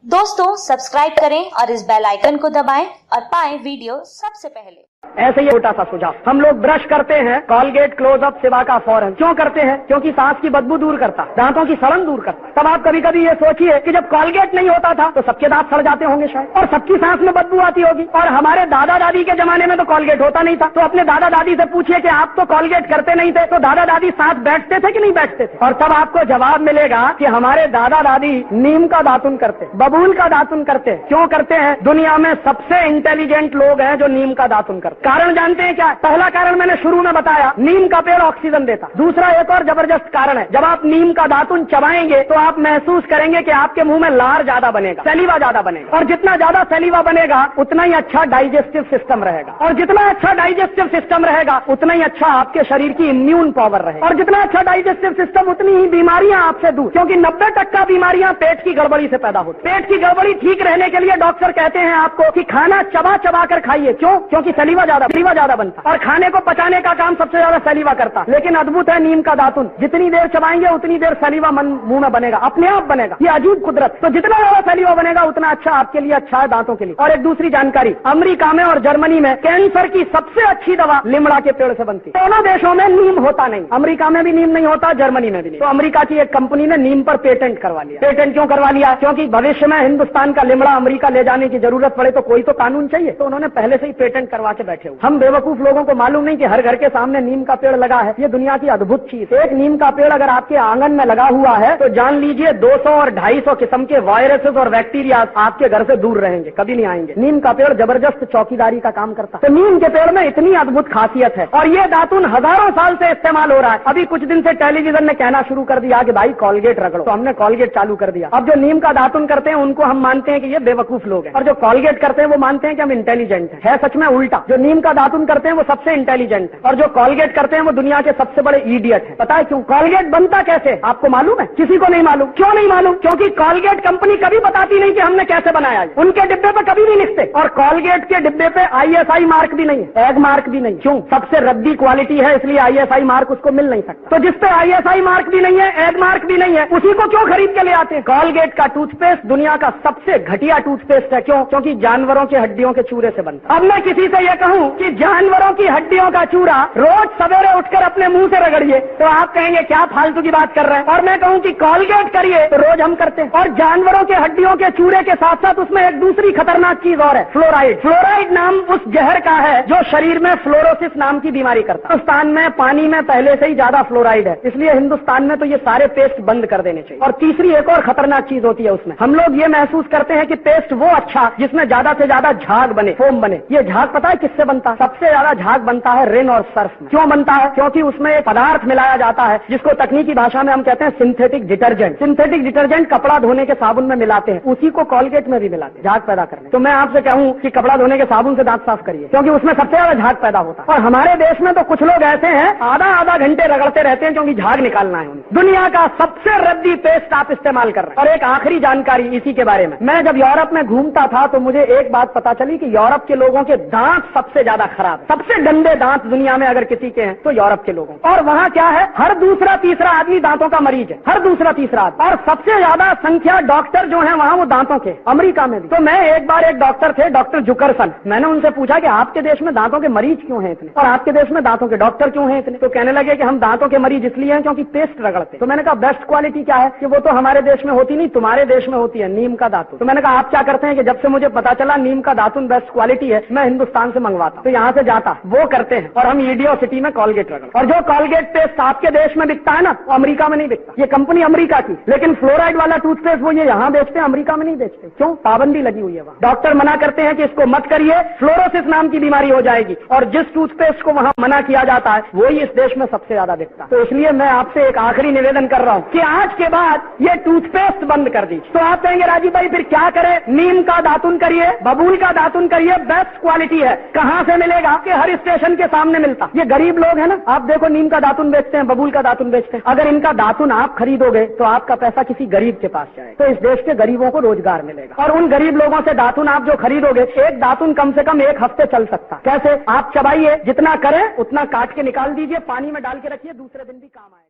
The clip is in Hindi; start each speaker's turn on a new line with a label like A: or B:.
A: दोस्तों सब्सक्राइब करें और इस बेल आइकन को दबाएं और पाएं वीडियो सबसे पहले।
B: ऐसे ही छोटा सा सुझाव, हम लोग ब्रश करते हैं कॉलगेट क्लोजअप सिवा का फौरन। क्यों करते हैं? क्योंकि सांस की बदबू दूर करता, दांतों की सड़न दूर करता। तब आप कभी कभी ये सोचिए कि जब कॉलगेट नहीं होता था तो सबके दांत सड़ जाते होंगे शायद, और सबकी सांस में बदबू आती होगी। और हमारे दादा दादी के जमाने में तो कॉलगेट होता नहीं था, तो अपने दादा दादी से पूछिए कि आप तो कॉलगेट करते नहीं थे, तो दादा दादी साथ बैठते थे कि नहीं बैठते थे? और तब आपको जवाब मिलेगा कि हमारे दादा दादी नीम का दातुन करते, बबूल का दातुन करते। क्यों करते हैं? दुनिया में सबसे इंटेलिजेंट लोग हैं जो नीम का दातुन करते। कारण जानते हैं क्या? पहला कारण मैंने शुरू में बताया, नीम का पेड़ ऑक्सीजन देता। दूसरा एक और जबरदस्त कारण है, जब आप नीम का दातुन चबाएंगे तो आप महसूस करेंगे कि आपके मुंह में लार ज्यादा बनेगा, सलीवा ज्यादा बनेगा, और जितना ज्यादा सलीवा बनेगा उतना ही अच्छा डाइजेस्टिव सिस्टम रहेगा, और जितना अच्छा डाइजेस्टिव सिस्टम रहेगा उतना ही अच्छा आपके शरीर की इम्यून पावर रहेगा, और जितना अच्छा डाइजेस्टिव सिस्टम उतनी ही बीमारियां आपसे दूर, क्योंकि 90% बीमारियां पेट की गड़बड़ी से पैदा होती। पेट की गड़बड़ी ठीक रहने के लिए डॉक्टर कहते हैं आपको कि खाना चबा चबा कर खाइए। क्यों? क्योंकि सलीवा ज्यादा बनता, और खाने को पचाने का काम सबसे ज्यादा सलीवा करता। लेकिन अद्भुत है नीम का दातुन, जितनी देर चबाएंगे उतनी देर सलीवा मुंह में बनेगा, अपने आप बनेगा। ये अजीब कुदरत। तो जितना ज्यादा सलीवा बनेगा उतना अच्छा आपके लिए, अच्छा है दांतों के लिए। और एक दूसरी जानकारी, अमेरिका में और जर्मनी में कैंसर की सबसे अच्छी दवा लिमड़ा के पेड़ से बनती है। दोनों देशों में नीम होता नहीं, अमेरिका में भी नीम नहीं होता, जर्मनी में भी नहीं। तो अमेरिका की एक कंपनी ने नीम पर पेटेंट करवा लिया। पेटेंट क्यों करवा लिया? क्योंकि भविष्य में हिंदुस्तान का लिमड़ा अमेरिका ले जाने की जरूरत पड़े तो कोई तो कानून चाहिए, तो उन्होंने पहले से ही पेटेंट करवा के बैठे हुए। हम बेवकूफ लोगों को मालूम नहीं कि हर घर के सामने नीम का पेड़ लगा है। ये दुनिया की अद्भुत चीज। एक नीम का पेड़ अगर आपके आंगन में लगा हुआ है तो जान लीजिए 200 और 250 किस्म के वायरसेस और बैक्टीरिया आपके घर से दूर रहेंगे, कभी नहीं आएंगे। नीम का पेड़ जबरदस्त चौकीदारी का काम करता है। तो नीम के पेड़ में इतनी अद्भुत खासियत है, और ये दातुन हजारों साल से इस्तेमाल हो रहा है। अभी कुछ दिन से टेलीविजन ने कहना शुरू कर दिया कि भाई कॉलगेट रगड़ो, तो हमने कॉलगेट चालू कर दिया। अब जो नीम का दातुन करते हैं उनको हम मानते हैं कि ये बेवकूफ लोग हैं, और जो कॉलगेट करते हैं वो मानते हैं कि हम इंटेलिजेंट हैं। है सच में उल्टा। जो नीम का दातुन करते हैं वो सबसे इंटेलिजेंट है, और जो कॉलगेट करते हैं वो दुनिया के सबसे बड़े इडियट है। पता है क्यों? कॉलगेट बनता कैसे आपको मालूम है? किसी को नहीं मालूम। क्यों नहीं मालूम? क्योंकि कॉलगेट कंपनी कभी बताती नहीं कि हमने कैसे बनाया है। उनके डिब्बे पे कभी नहीं लिखते, और कॉलगेट के डिब्बे पे ISI मार्क भी नहीं है, एग मार्क भी नहीं। क्यों? सबसे रद्दी क्वालिटी है, इसलिए ISI मार्क उसको मिल नहीं सकता। तो जिस पे ISI मार्क भी नहीं है, एग मार्क भी नहीं है, उसी को क्यों खरीद के ले आते हैं? कॉलगेट का टूथपेस्ट दुनिया का सबसे घटिया टूथपेस्ट है। क्यों? क्योंकि जानवरों की हड्डियों के चूरे से बनता। अब मैं किसी से यह कहूं कि जानवरों की हड्डियों का चूरा रोज सवेरे उठकर अपने मुंह से रगड़िए, तो आप कहेंगे क्या फालतू की बात कर रहे हैं। और मैं कहूं कि कॉलगेट करिए, तो रोज हम करते हैं। और जानवरों के हड्डियों के चूरे के साथ साथ उसमें एक दूसरी खतरनाक चीज और है, फ्लोराइड। फ्लोराइड नाम उस जहर का है जो शरीर में फ्लोरोसिस नाम की बीमारी करता है। हिंदुस्तान में पानी में पहले से ही ज्यादा फ्लोराइड है, इसलिए हिंदुस्तान में तो ये सारे पेस्ट बंद कर देने चाहिए। और तीसरी एक और खतरनाक चीज होती है उसमें, हम लोग ये महसूस करते हैं कि पेस्ट वो अच्छा जिसमें ज्यादा से ज्यादा झाग बने, फोम बने। ये झाग पता है किससे बनता है? सबसे ज्यादा झाग बनता है रिन और सर्फ में। क्यों बनता है? क्योंकि उसमें एक पदार्थ मिलाया जाता है जिसको तकनीकी भाषा में हम कहते हैं सिंथेटिक डिटर्जेंट। सिंथेटिक डिटर्जेंट कपड़ा धोने के साबुन में मिलाते हैं, उसी को कॉलगेट में भी मिलाते हैं झाग पैदा करने। तो मैं आपसे कहूं कि कपड़ा धोने के साबुन से दांत साफ करिए, क्योंकि उसमें सबसे ज्यादा झाग पैदा होता है। और हमारे देश में तो कुछ लोग ऐसे हैं आधा घंटे रगड़ते रहते हैं क्योंकि झाग निकालना है उन्हें। दुनिया का सबसे रद्दी पेस्ट आप इस्तेमाल कर रहे हैं। और एक आखिरी जानकारी इसी के बारे में, मैं जब यूरोप में घूमता था तो मुझे एक बात पता चली कि यूरोप के लोगों के दांत सबसे ज्यादा खराब है। सबसे गंदे दांत दुनिया में अगर किसी के हैं तो यूरोप के लोगों। और वहां क्या है, हर दूसरा तीसरा आदमी दांतों का मरीज है, हर दूसरा तीसरा आदमी। और सबसे ज्यादा संख्या डॉक्टर जो है वहां वो दांतों के, अमेरिका में भी। तो मैं एक बार एक डॉक्टर थे, डॉक्टर जुकरसन, मैंने उनसे पूछा कि आपके देश में दांतों के मरीज क्यों हैं इतने, और आपके देश में दांतों के डॉक्टर क्यों हैं इतने? तो कहने लगे कि हम दांतों के मरीज इसलिए हैं क्योंकि पेस्ट रगड़ते। तो मैंने कहा बेस्ट क्वालिटी क्या है? कि वो तो हमारे देश में होती नहीं, तुम्हारे देश में होती है, नीम का दातुन। तो मैंने कहा आप क्या करते हैं? कि जब से मुझे पता चला नीम का दातुन बेस्ट क्वालिटी है, मैं हिंदुस्तान से मंगवाता, तो यहाँ से जाता, वो करते हैं, और हम ईडियो सिटी में कॉलगेट रगड़। और जो कॉलगेट पेस्ट आपके देश में बिकता है ना, वो अमेरिका में नहीं बिकता। ये कंपनी अमेरिका की, लेकिन फ्लोराइड वाला टूथपेस्ट वो ये यहाँ बेचते हैं, अमेरिका में नहीं बेचते। क्यों? पाबंदी लगी हुई है वहाँ। डॉक्टर मना करते हैं कि इसको मत करिए, फ्लोरोसिस नाम की बीमारी हो जाएगी। और जिस टूथपेस्ट को वहाँ मना किया जाता है वही इस देश में सबसे ज्यादा बिकता है। तो इसलिए मैं आपसे एक आखिरी निवेदन कर रहा हूँ कि आज के बाद ये टूथपेस्ट बंद कर दीजिए। तो आप कहेंगे राजीव भाई फिर क्या करें? नीम का दातुन करिए, बबूल का दातुन करिए, बेस्ट क्वालिटी है। कहाँ से मिलेगा? कि हर स्टेशन के सामने मिलता। ये गरीब लोग हैं ना, आप देखो नीम का दातुन बेचते हैं, बबूल का दातुन बेचते हैं। अगर इनका दातुन आप खरीदोगे तो आपका पैसा किसी गरीब के पास जाएगा, तो इस देश के गरीबों को रोजगार मिलेगा। और उन गरीब लोगों से दातुन आप जो खरीदोगे, एक दातुन कम से कम 1 हफ्ते चल सकता। कैसे? आप चबाइए, जितना करें उतना काट के निकाल दीजिए, पानी में डाल के रखिए, दूसरे दिन भी काम आए।